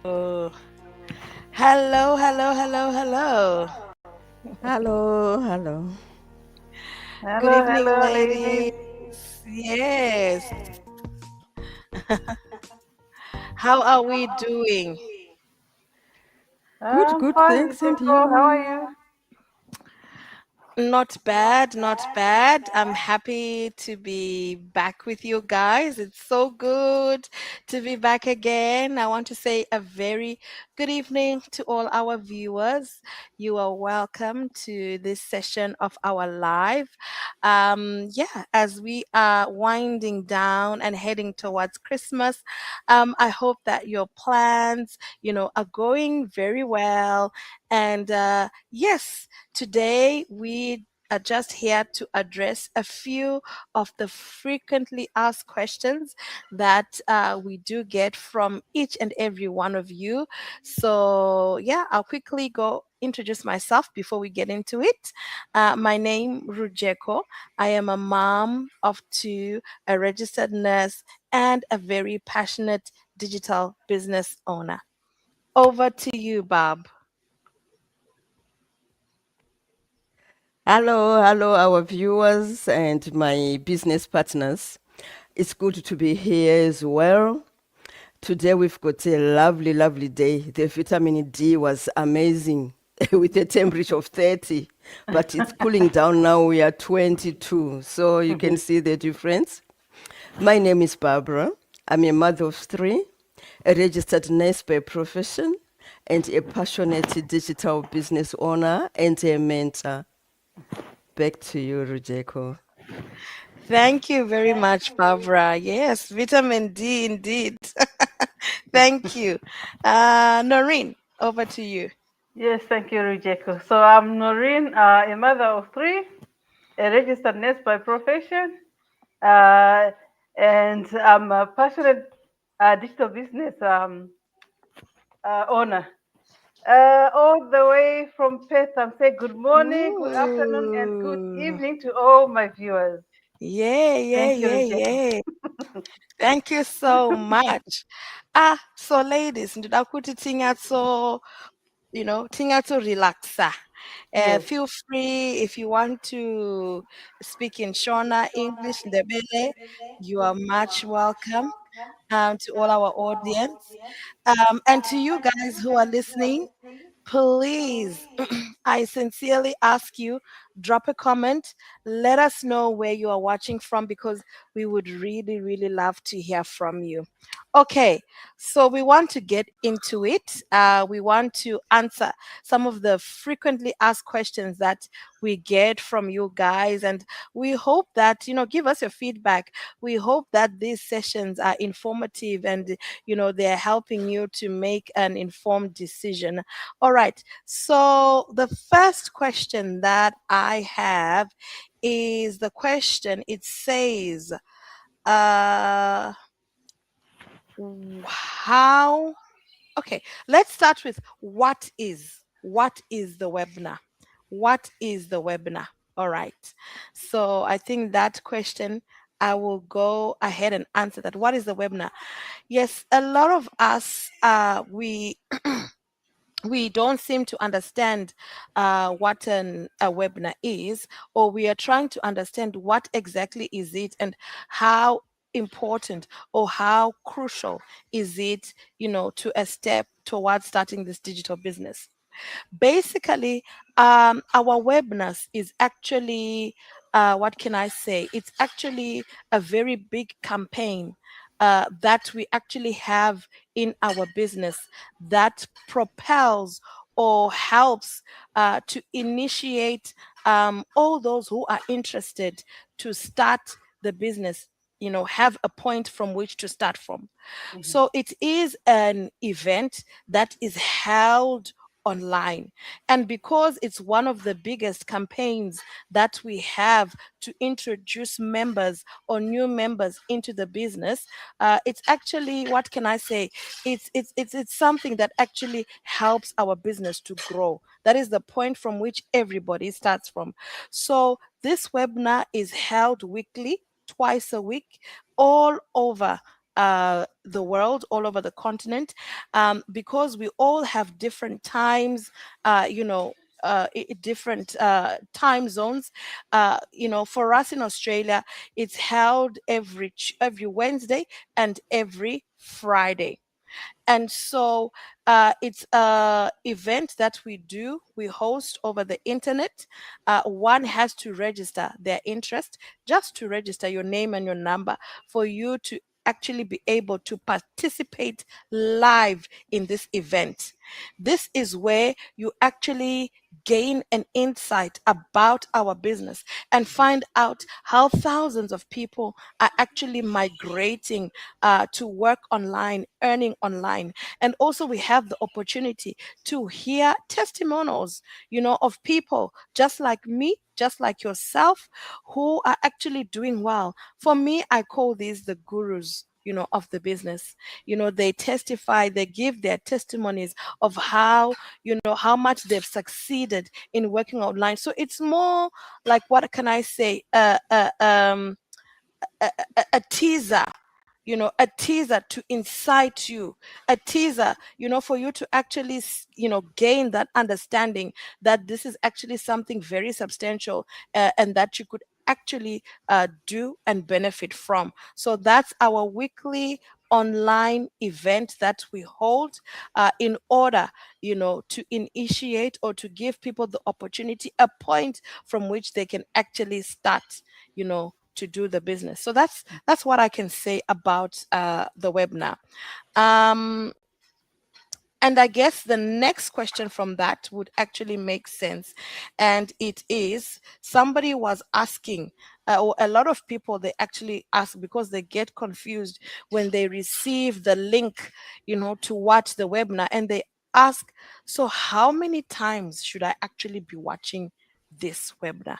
Oh, hello, hello, hello, hello. Hello, hello. Good Hello, evening, hello, ladies. ladies. Yes. How are we doing? Good, I'm good. fine, Thanks, and Rijeko. How are you? you? Not bad, not bad. I'm happy to be back with you guys. It's so good to be back again. I want to say a very good evening to all our viewers. You are welcome to this session of our live. Yeah, as we are winding down and heading towards Christmas, I hope that your plans, are going very well. And yes, today, we are just here to address a few of the frequently asked questions that we do get from each and every one of you. So, yeah, I'll quickly go introduce myself before we get into it. My name Rujeko. I am a mom of two, a registered nurse, and a very passionate digital business owner. Over to you, Bob. Hello, our viewers and my business partners. It's good to be here as well. Today we've got a lovely day. The vitamin D was amazing with a temperature of 30, but it's cooling down now. We are 22, so you can see the difference. My name is Barbara. I'm a mother of three, a registered nurse by profession, and a passionate digital business owner and a mentor. Back to you, Rujeko. Thank you very much, Barbara. Yes, vitamin D indeed. Thank you. Noreen, over to you. Yes, thank you, Rijeko. So I'm Noreen, a mother of three, a registered nurse by profession, uh, and I'm a passionate digital business owner. All the way from Perth, I'm saying good morning, good afternoon, and good Ooh. evening to all my viewers. Yay, yay, Thank you, yay, Rijeko. yay. Thank you so much. So ladies, ndidakuti tingatso, tingatso relaxa. Yes. Feel free if you want to speak in Shona, English, Ndebele, you are much welcome. To all our audience. And to you guys who are listening, please, I sincerely ask you, drop a comment. Let us know where you are watching from because we would really love to hear from you. Okay, so we want to get into it. We want to answer some of the frequently asked questions that we get from you guys. And we hope that, give us your feedback. We hope that these sessions are informative and, they're helping you to make an informed decision. All right. So the first question that I have is the question. It says, uh, how? Okay, let's start with what is the webinar? What is the webinar? All right. So I think that question I will go ahead and answer that. What is the webinar? Yes, a lot of us we don't seem to understand what a webinar is, or we are trying to understand what exactly is it and how important or how crucial is it, to a step towards starting this digital business. Basically, our webinars is actually, what can I say? It's actually a very big campaign that we actually have in our business that propels or helps to initiate all those who are interested to start the business, have a point from which to start from. Mhm. So it is an event that is held online. And because it's one of the biggest campaigns that we have to introduce members or new members into the business, it's actually, what can I say? It's something that actually helps our business to grow. That is the point from which everybody starts from. So this webinar is held weekly, twice a week, all over the world, all over the continent, because we all have different times, different time zones. For us in Australia, it's held every Wednesday and every Friday. And so it's a event that we host over the internet. One has to register their interest, just to register your name and your number, for you to actually be able to participate live in this event. This is where you actually gain an insight about our business and find out how thousands of people are actually migrating to work online, earning online. And also, we have the opportunity to hear testimonials, of people just like me, just like yourself, who are actually doing well. For me, I call these the gurus. Of the business, they testify, they give their testimonies of how much they've succeeded in working online. So it's more like, what can I say? A teaser, a teaser to incite you, a teaser, for you to actually gain that understanding that this is actually something very substantial, and that you could actually do and benefit from. So that's our weekly online event that we hold, in order, to initiate or to give people the opportunity, a point from which they can actually start, to do the business. So that's what I can say about the webinar. Um, and I guess the next question from that would actually make sense. And it is, somebody was asking, or a lot of people, they actually ask because they get confused when they receive the link, to watch the webinar. And they ask, so how many times should I actually be watching this webinar?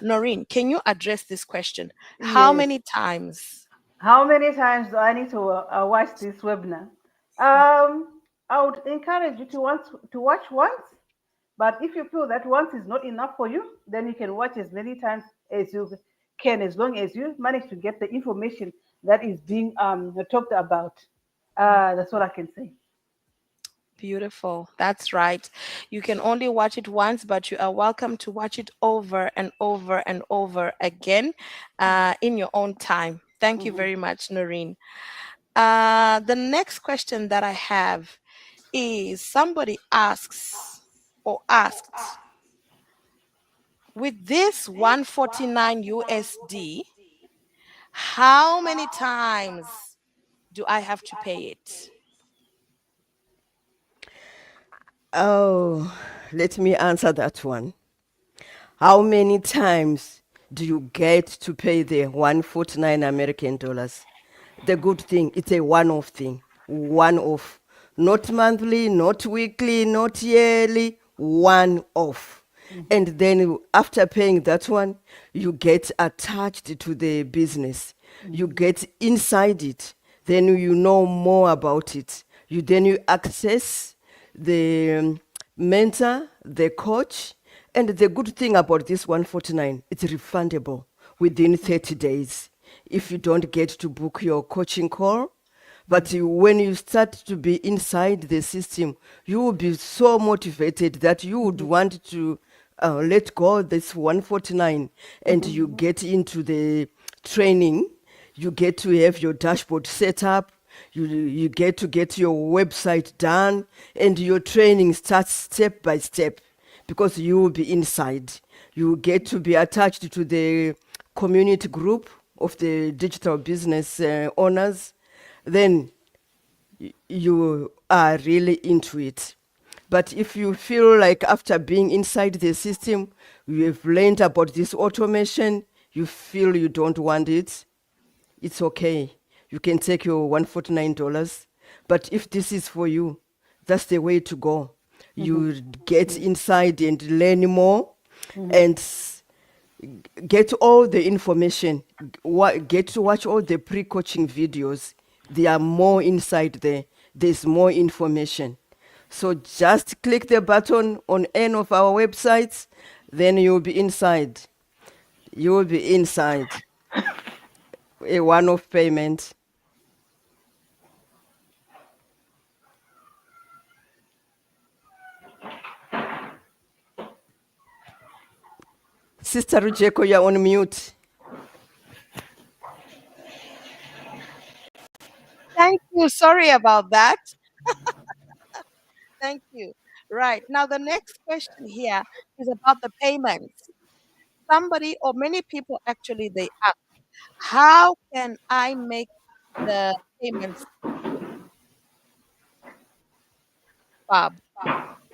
Noreen, can you address this question? How Yes. many times? How many times do I need to watch this webinar? I would encourage you to watch once, but if you feel that once is not enough for you, then you can watch as many times as you can, as long as you manage to get the information that is being talked about. That's what I can say. Beautiful. That's right. You can only watch it once, but you are welcome to watch it over and over and over again, in your own time. Thank you Mhm. very much, Noreen. The next question that I have is, somebody asks or asked, with this 149 USD, how many times do I have to pay it? Oh, let me answer that one. How many times do you get to pay the 149 American dollars? The good thing, it's a one-off thing. One-off. Not monthly, not weekly, not yearly, one-off. And then after paying that one, you get attached to the business. You get inside it. Then you know more about it. You access the mentor, the coach, and the good thing about this 149, it's refundable within 30 days if you don't get to book your coaching call. But when you start to be inside the system, you will be so motivated that you would want to let go of this 149, and you get into the training. You get to have your dashboard set up. You get to get your website done, and your training starts step by step because you will be inside. You get to be attached to the community group of the digital business owners. Then you are really into it. But if you feel like after being inside the system, you have learned about this automation, you feel you don't want it, it's okay. You can take your $149. But if this is for you, that's the way to go. You get inside and learn more, and get all the information. Get to watch all the pre-coaching videos. There are more inside there. There's more information. So just click the button on any of our websites, then you'll be inside. You will be inside. A one-off payment. Sister Rujeko, you're on mute. Thank you. Sorry about that. Thank you. Right. Now, the next question here is about the payments. Somebody or many people actually they ask, how can I make the payments, Bob?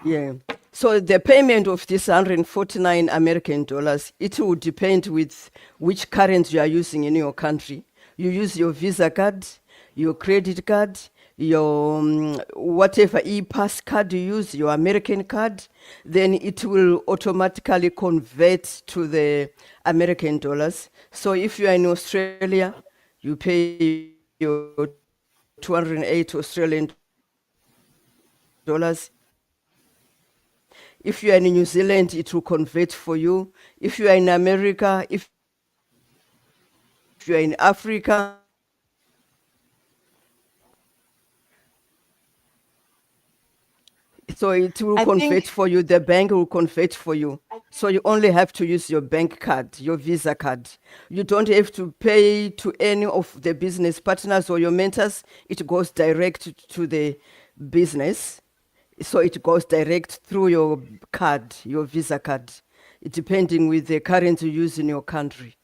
Yeah. So the payment of this 149 American dollars, it will depend with which currency you are using in your country. You use your Visa card, your credit card, your whatever e-pass card you use, your American card, then it will automatically convert to the American dollars. So if you are in Australia, you pay your 208 Australian dollars. If you are in New Zealand, it will convert for you. If you are in America, if you are in Africa, so it will I convert think for you. The bank will convert for you. So you only have to use your bank card, your Visa card. You don't have to pay to any of the business partners or your mentors. It goes direct to the business. So it goes direct through your card, your Visa card, depending with the currency you use in your country.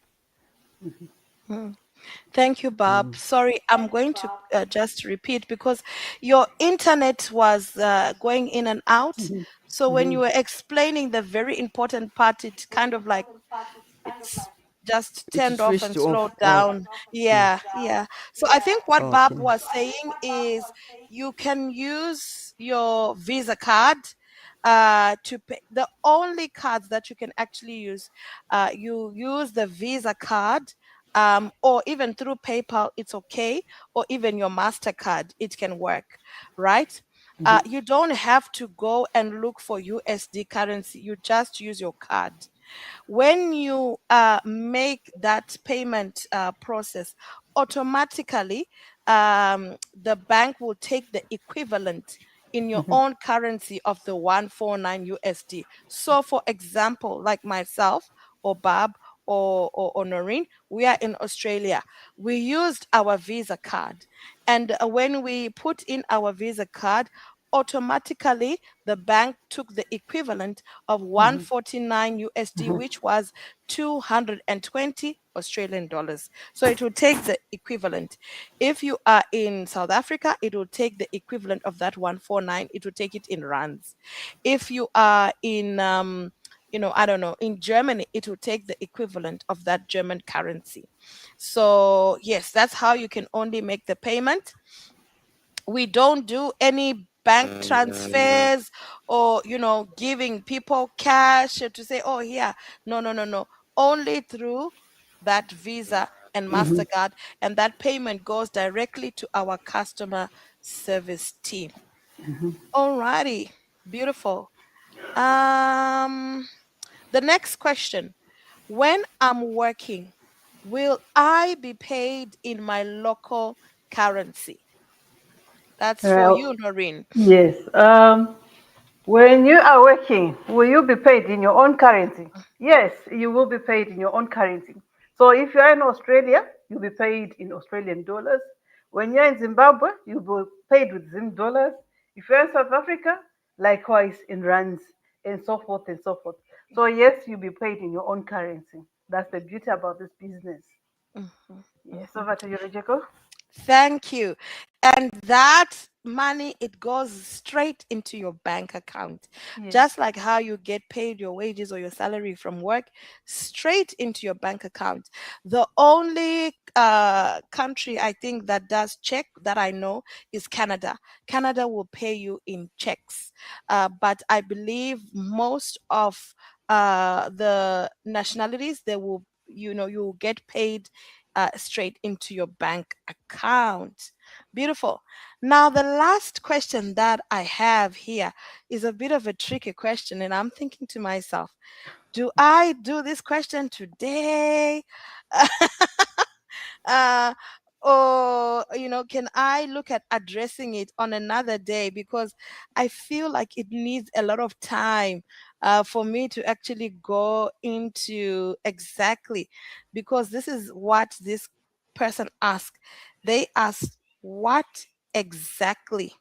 mm, thank you, Bob. Sorry, I'm going to just repeat because your internet was going in and out. So when you were explaining the very important part, it kind of like it's just It turned off and switched off. slowed Oh, down. Yeah, yeah. So I think what okay. Bob was saying is you can use your Visa card to pay. The only cards that you can actually use, you use the Visa card. Or even through PayPal, it's okay, or even your MasterCard, it can work, right? You don't have to go and look for USD currency, you just use your card. When you make that payment process, automatically the bank will take the equivalent in your own currency of the 149 USD. So, for example, like myself or Bob or Noreen, we are in Australia. We used our Visa card. And when we put in our Visa card, automatically the bank took the equivalent of 149 USD, which was 220 Australian dollars. So it will take the equivalent. If you are in South Africa, it will take the equivalent of that 149. It will take it in rands. If you are in I don't know, in Germany, it will take the equivalent of that German currency. So yes, that's how you can only make the payment. We don't do any bank transfers or giving people cash to say, oh, here. No, no, no, no, only through that Visa and Mastercard, and that payment goes directly to our customer service team. Alrighty, beautiful. um the next question: when I'm working, will I be paid in my local currency? That's for Uh, you, Noreen. yes. When you are working, will you be paid in your own currency? Yes, you will be paid in your own currency. So if you're in Australia, you'll be paid in Australian dollars. When you're in Zimbabwe, you'll be paid with Zim dollars. If you're in South Africa, likewise in rands and so forth and so forth. So yes, you'll be paid in your own currency. That's the beauty about this business. Mhm, Yes, mhm. over to you, Rejeko. Thank you. And that money, it goes straight into your bank account. Yes. Just like how you get paid your wages or your salary from work, straight into your bank account. The only country I think that does check that I know is Canada. Canada will pay you in checks. But I believe most of the nationalities, they will, you will get paid straight into your bank account. Beautiful. Now, the last question that I have here is a bit of a tricky question, and I'm thinking to myself, do I do this question today? uh, or can I look at addressing it on another day, because I feel like it needs a lot of time for me to actually go into exactly, because this is what this person asked. They asked, what exactly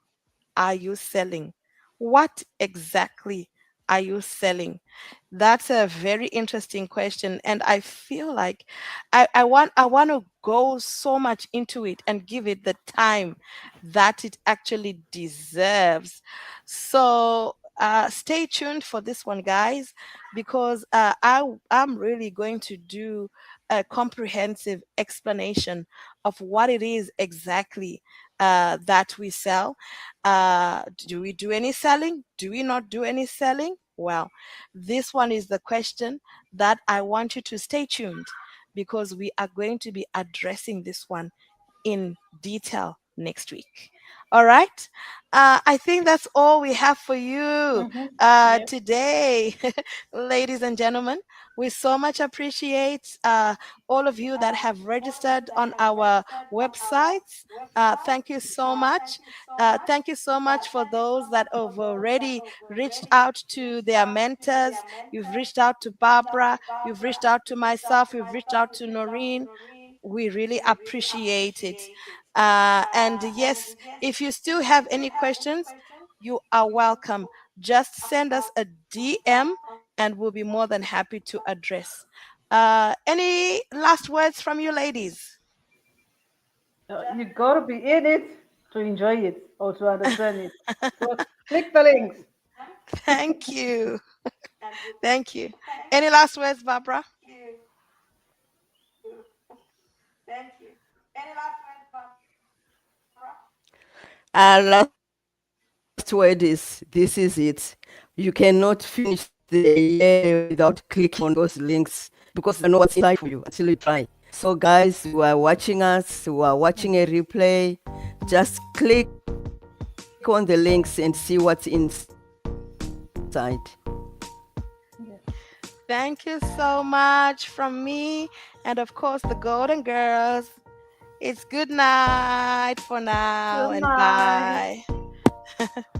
are you selling? What exactly are you selling? That's a very interesting question. And I feel like I want to go so much into it and give it the time that it actually deserves. So stay tuned for this one, guys, because I'm really going to do a comprehensive explanation of what it is exactly that we sell. Do we do any selling? Do we not do any selling? Well, this one is the question that I want you to stay tuned, because we are going to be addressing this one in detail next week. All right. I think that's all we have for you Mm-hmm. Yep. today, ladies and gentlemen. We so much appreciate all of you that have registered on our websites. Thank you so much. Thank you so much for those that have already reached out to their mentors. You've reached out to Barbara. You've reached out to myself. You've reached out to Noreen. We really appreciate it. And yes, if you still have any questions, you are welcome. Just send us a DM and we'll be more than happy to address. Any last words from you, ladies? You got to be in it to enjoy it or to understand it. So click the links. Thank you. Thank you. Any last words, Barbara? Last word is this is it. You cannot finish the year without clicking on those links, because you don't know what's inside for you until you try. So, guys who are watching us, who are watching a replay, just click on the links and see what's inside. Yes. Thank you so much from me and, of course, the Golden Girls. It's good night for now Good and night. bye.